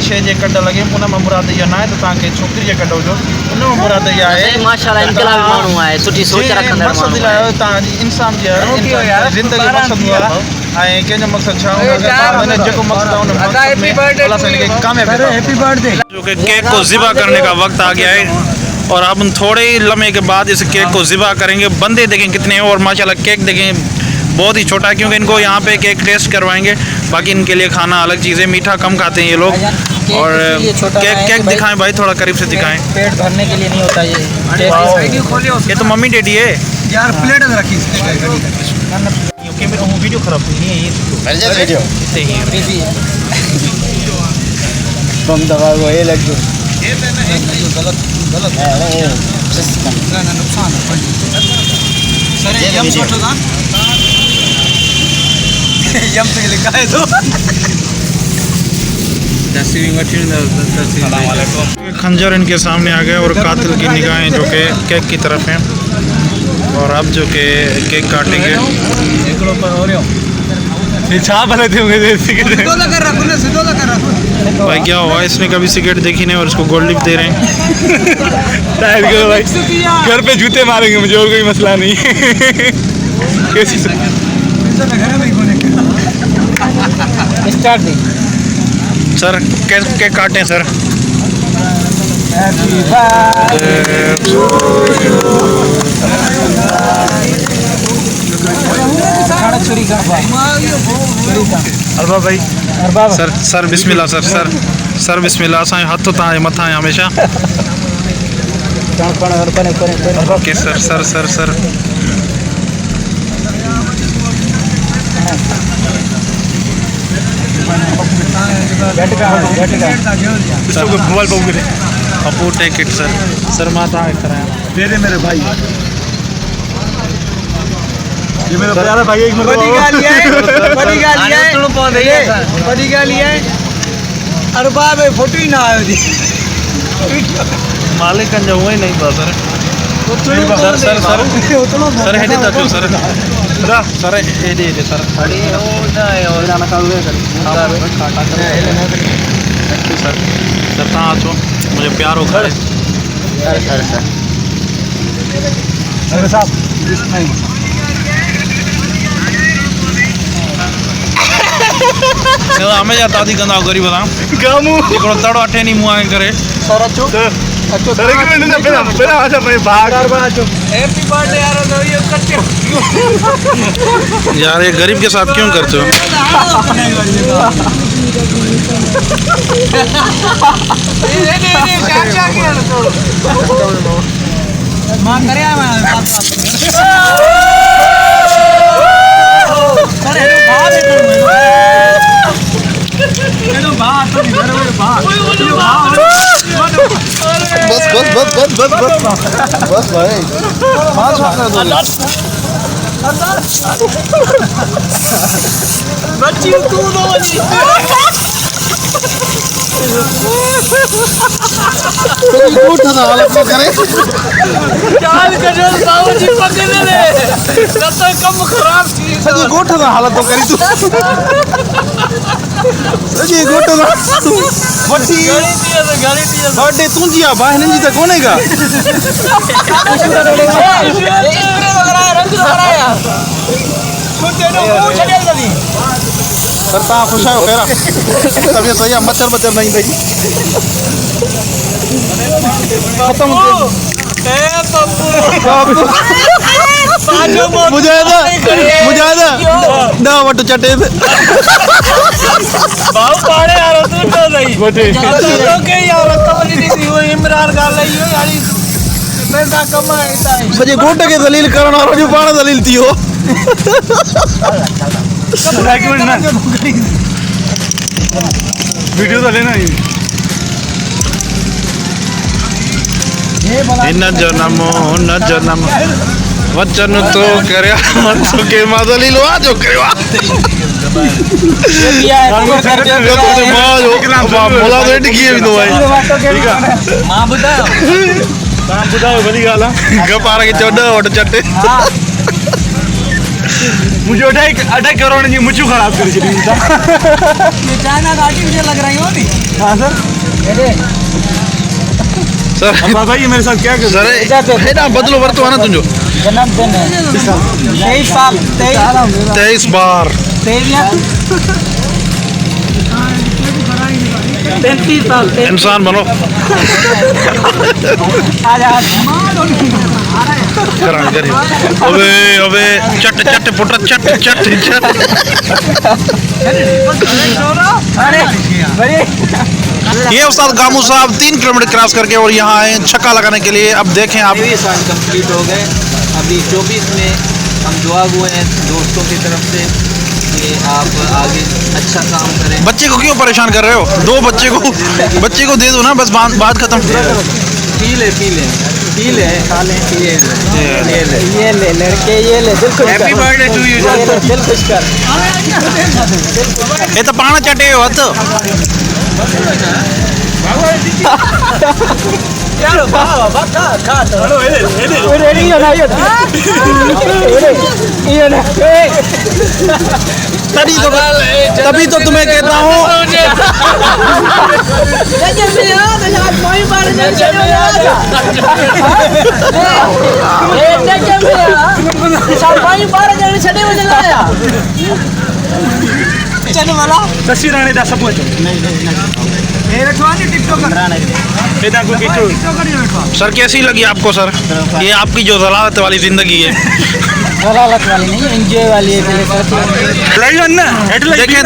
शइ जे कढ लॻे उन में मुराद इहा न आहे त तव्हांखे छोकिरी जे कढ हुजो, उन में मुराद इहा आहे माशाल्लाह इनकलाबी माण्हू आहे, सुठी सोच रखंदड़ मक़सद माण्हू लाइ तव्हांजी इंसान जी ज़िंदगी मक़सद हूंदो आहे ऐं कंहिंजो मक़सद छा हूंदो आहे, जेको मक़सद आहे उन मक़सद में अल्लाह साईं खे कामयाबी अता फरमाए। जो कि केक को ज़िबा करने का वक्त आ गया है और अब हम थोड़े ही लम्हे के बाद इस केक को ज़िबा करेंगे। बंदे देखें कितने हैं और माशाल्लाह केक देखें बहुत ही छोटा है, क्योंकि इनको यहाँ पे केक टेस्ट करवाएंगे। बाकी इनके लिए खाना अलग चीज़ है, मीठा कम खाते हैं ये लोग। और केक दिखाएं भाई, थोड़ा करीब से दिखाएं। पेट भरने के लिए नहीं होता ये। ये तो मम्मी डैडी है यार, प्लेट रखी वीडियो खराब नहीं है ये वीडियो कम दवा वो ये लग गया ये गलत है ना, नुकसान है सर। यम छोटो था यम से लिखा है तो खंजर इनके सामने आ गए और कातिल की निगाहें जो कि केक की तरफ हैं। और अब जो कि केक काटेंगे। भाई क्या हुआ, इसने कभी सिगरेट देखी नहीं और इसको गोल्ड लिप दे रहे हैं। भाई घर पे जूते मारेंगे मुझे, और कोई मसला नहीं। सर केक काटें सर। अरबा भाई सर सर बिस्मिल्लाह सर सर सर बिस्मिल्लाह। असांजो हथ तव्हांजे मथां आहे हमेशा। Okay sir sir sir sir Pappu take it sir. Sir मां तव्हांखे करायां दे दे मेरे भाई, ये मेरा प्यारा भाई है। बड़ी गाल ये अरबा में फोटो ही ना आयो थी मालिकन जो हुआ ही नहीं था sir. Sir sir sir sir हेॾे था अचो सर। सर हेॾे सर सर सर तव्हां अचो, मुझे प्यारो करे। हमेशा दादी कंदा गरीब सां हिकिड़ो तड़ो अठे ॾींहुं मुंहं करे। सर अचो अचो सर एक मिनट ना, पहला आजा भाई भाग अचो। हैप्पी बर्थडे यार, तो ये कट्टे यार ये गरीब के साथ क्यों करते हो? मां करे बस भाई बच्ची तू दो हालत में करे चाल कजो बाबूजी पकड़े ले न तो कम खराब थी। सजी गोठ दा हालत तो करी तू, सजी गोठ दा वठी गाड़ी थी बर्थडे तू जिया बा हिनन जी त कोनेगा। सर तव्हां ख़ुशि आहियो? पहिरां तबियत सही आहे? मच्छर नहीं थी ख़त्म मुझे ना वट चटे बाबू पाड़े यार तू तो नहीं ओके यार कमली दी वो इमरान गाल आई हो यानी पैसा कमाएता है। सजे गोट के दलील करण वारो जो पाण दलील थी हो। वीडियो तो लेना ही हिन जनम वचन तो करया तो के मां दलील वा जो करया मोला तो एड किए भी तो भाई ठीक है मां बुधायो भली गाल गपार के 14 वट चटे मुझे अटैक करो नहीं मुझे खराब कर ये चाइना गाड़ी मुझे लग रही होती। हाँ सर सर बाबा ये मेरे साथ क्या कर सर है ना बदलो वर्तो ना तुझो जन्मदिन है 23 साल 23 बार 33 साल इंसान बनो करें अबे अबे चट चट पुट चट चट चट ये उस्ताद गामू साहब 3 किलोमीटर क्रॉस करके और यहाँ आए छक्का लगाने के लिए। अब देखें आप 23 साल कंप्लीट हो गए। अभी 24 में हम दुआ हुए हैं दोस्तों की तरफ से कि आप आगे अच्छा काम करें। बच्चे को क्यों परेशान कर रहे हो? दो बच्चे को दे दो ना, बस बात खत्म। पी ले खा लें ये ले लड़के ये ले दिल खुश हैप्पी बर्थडे टू यू दिल खुश कर ये तो पाना चटे हो तो यार बाबा खा तो रेडी हो ना ये ना तभी तो तुम्हें कहता हूँ ससी राणे दा सब सर कैसी लगी आपको सर? ये आपकी जो जलालत वाली जिंदगी है, जलालत वाली नहीं एंजॉय वाली है।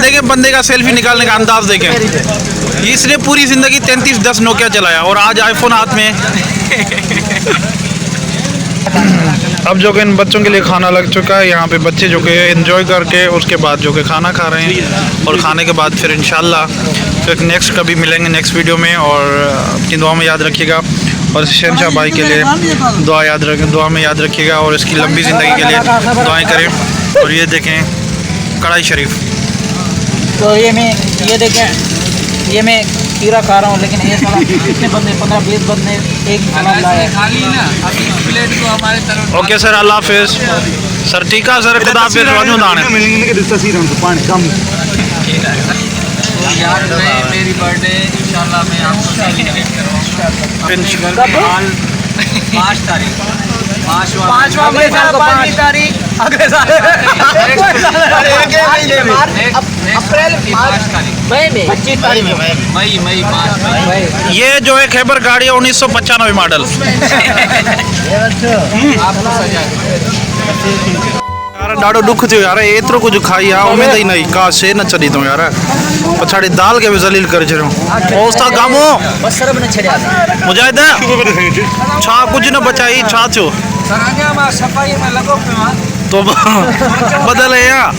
देखें बंदे का सेल्फी निकालने का अंदाज देखें। इसने पूरी जिंदगी 3310 नोकिया चलाया और आज आईफोन हाथ में। अब जो कि इन बच्चों के लिए खाना लग चुका है। यहाँ पे बच्चे जो कि एंजॉय करके उसके बाद जो कि खाना खा रहे हैं और खाने के बाद फिर इंशाल्लाह फिर नेक्स्ट कभी मिलेंगे नेक्स्ट वीडियो में। और अपनी दुआ में याद रखिएगा और शहनशाह भाई के लिए दुआ में याद रखिएगा और इसकी लंबी ज़िंदगी के लिए दुआएं करें। और ये देखें कढ़ाई शरीफ, तो ये देखें ये मैं खीरा खा रहा हूँ, लेकिन ये सारा कितने बंदे 15-20 बंदे एक खाली ना अभी इस प्लेट को हमारे तरफ। ओके सर, अल्लाह हाफिज़ सर। ठीक है सर, खुदा हाफिज़। याद रहे मेरी बर्थडे इंशाल्लाह मैं आपको सेलिब्रेट करूँगा 5 तारीख 5 तारीख अगले साल अप्रैल 5 तारीख मई 25 तारीख मई 5 मई। ये जो है खैबर गाड़ी है 1995 मॉडल। आपको सजा यार ॾाढो दुख थियो यार, एतिरो कुझु खाई आहे उमेद ई न हुई। का शइ न छॾी अथऊं यार, पछाड़ी दाल खे बि ज़लील करे छॾियो। उस्ताद गामो बसर बि न छॾिया मुजाहिद छा कुझु न बचाई, छा थियो? सफ़ाई में लॻो पियो आहे तो बदल है यहाँ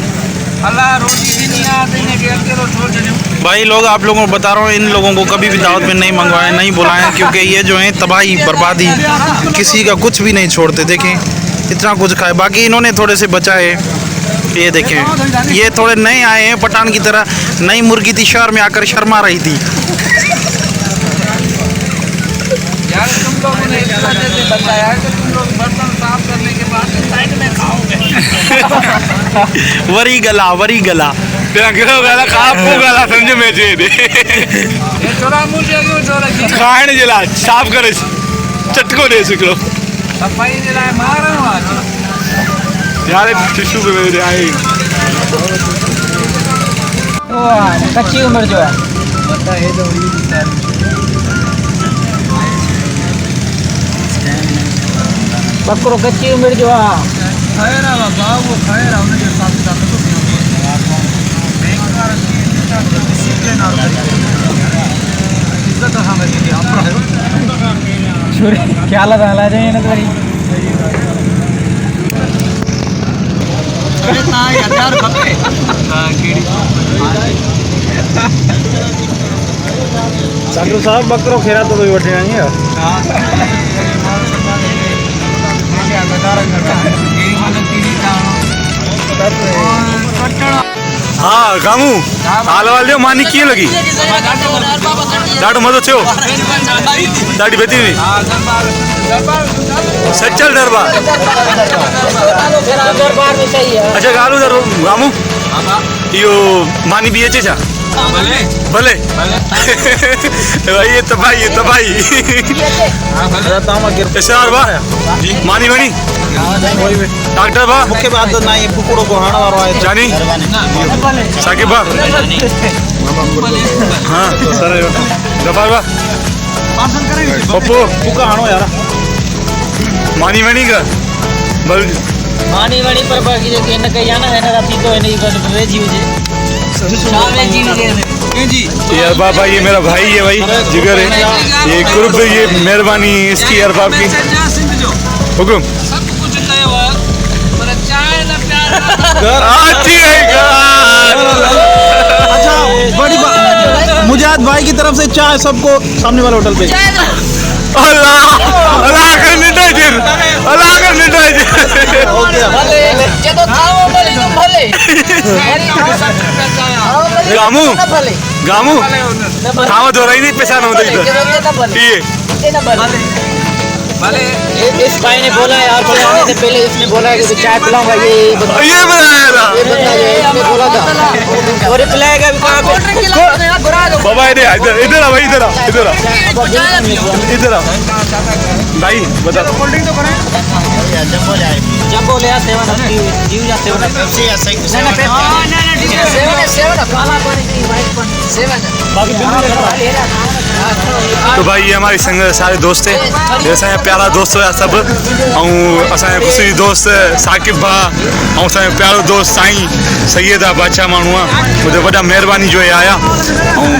अल्लाह रोटी ॾिनी आहे त हिनखे अकेलो छोड़ छॾियो। भाई लोग आप लोगों को बता रहा हूँ, इन लोगों को कभी भी दावत में नहीं मंगवाएं, नहीं बुलाएं, क्योंकि ये जो है तबाही बर्बादी, किसी का कुछ भी नहीं छोड़ते। देखें इतना कुछ खाए, बाकी इन्होंने थोड़े से बचाए। ये देखें ये थोड़े नए आए हैं पठान की तरह। नई मुर्गी थी, शहर में आकर शर्मा रही थी। यार तुम लोगों ने इस वजह से बचाया है कि तुम लोग बर्तन साफ करने के बाद साइड में खाओगे। वरी गला तेरा गला कापू गला समझे मैं जे दे ये छोरा मुझे क्यों छोरा की खाने जिला साफ करे चटको दे सकलो सफाई जे लाइ मार रहा हूं आज यार टिश्यू पे मेरे आए कच्ची उम्र जो है पता है तो ये बकरो कच्ची उम्र जो है खाए रहा बाबा वो खाए रहा उन्हें जो साथ साथ तो बेकार की डिसिप्लिन और इज्जत हमें दी आप छोरे क्या लगा ला जाए ना तुम्हारी ना यार खपे कीड़ी डॉक्टर साहब बकरो खेरा तो कोई वठे नहीं है। हाँ कामू हाल वाल मानी की लगी ॾाढो मज़ो थियो ॾाढी बहितरीन सचल दरबार दरबार में सही है अच्छा ॻाल्हि ॿुधायो गामू इहो मानी बि अचे छा भले भाई ये तबाही इशार बा मानी वणी डॉक्टर बा मूंखे बि आदत न आहे कुकड़ो को हाण वारो आहे जानी साकिब बा हाँ सर गफार बा पप्पू कुका हाणो यार मानी वणी का बल मानी वणी पर बाकी जेके इन कई आना है ना पीतो है नहीं वेजी हुजे ये अरबाब भाई ये मेरा भाई है भाई जिगर है ये कुर्ब ये मेहरबानी इसकी अरबाब की हुकुम अच्छा बड़ी मुजाहिद भाई की तरफ से चाय सबको सामने वाले होटल पे अल्लाह अल्लाह कर निटाइजर अल्लाह कर निटाइजर गामू गामू खावा दोराई नहीं पैसा ना होता इधर ये इस भाई ने बोला है यार बुलाने से पहले इसने बोला है कि चाय पिलाऊंगा ये बनाया था इसने बोला था और रिप्लाई का भी कहां पे बाबा इधर इधर आ भाई इधर आ इधर आ भाई बता जंबो ले आते हैं ना जीव जाते हैं पेप्सी या सही सेवन काला पानी की वाइट पानी सेवन बाकी तो भाई ये हमारी संग सारे दोस्त है जैसा प्यारा दोस्त हुआ सब असां खुशी दोस्त साकिब भा असां प्यारो दोस्त साईं सैयद आहे बादशाह माण्हू आहे मुंहिंजो वॾा महिरबानी जो ये आया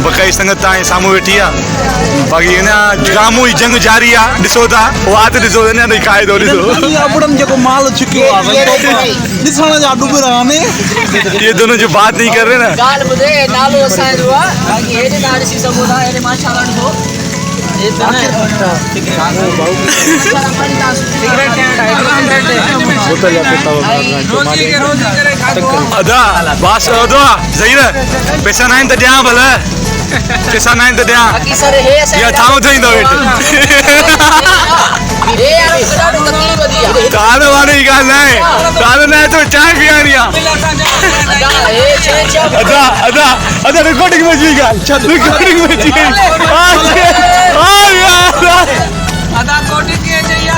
बकाई संगत तव्हांजे साम्हूं वेठी आहे बाक़ी हिन गामू जी जंग जारी आहे ॾिसो था वात ॾिसो अञा ताईं खाए थो ॾिसो अपड़न जेको माल चुकियो आहे ॾिसण जा डुबर आने ये दोनों जो बात नहीं कर रहे ना गाल बुधे नालो असां जो आहे बाकी हेॾे ना ॾिसी सघो था हेॾे माशाअल्लाह ॾिसो अदा बास अदा ज़हीर पैसा ना आहिनि त ॾियां भला पैसा ना आहिनि त ॾियां बाकी सर हे असां या थांव थईंदो वेठे हे यार ॾाढो तकलीफ़ दी आहे काल वाली ॻाल्हि न आहे काल न आहे त चांहि पीआरी आहे हे छे अदा अदा अदा रिकॉर्डिंग में जी ॻाल्हि रिकॉर्डिंग में जी यार अदा कोटिंग के चाहिए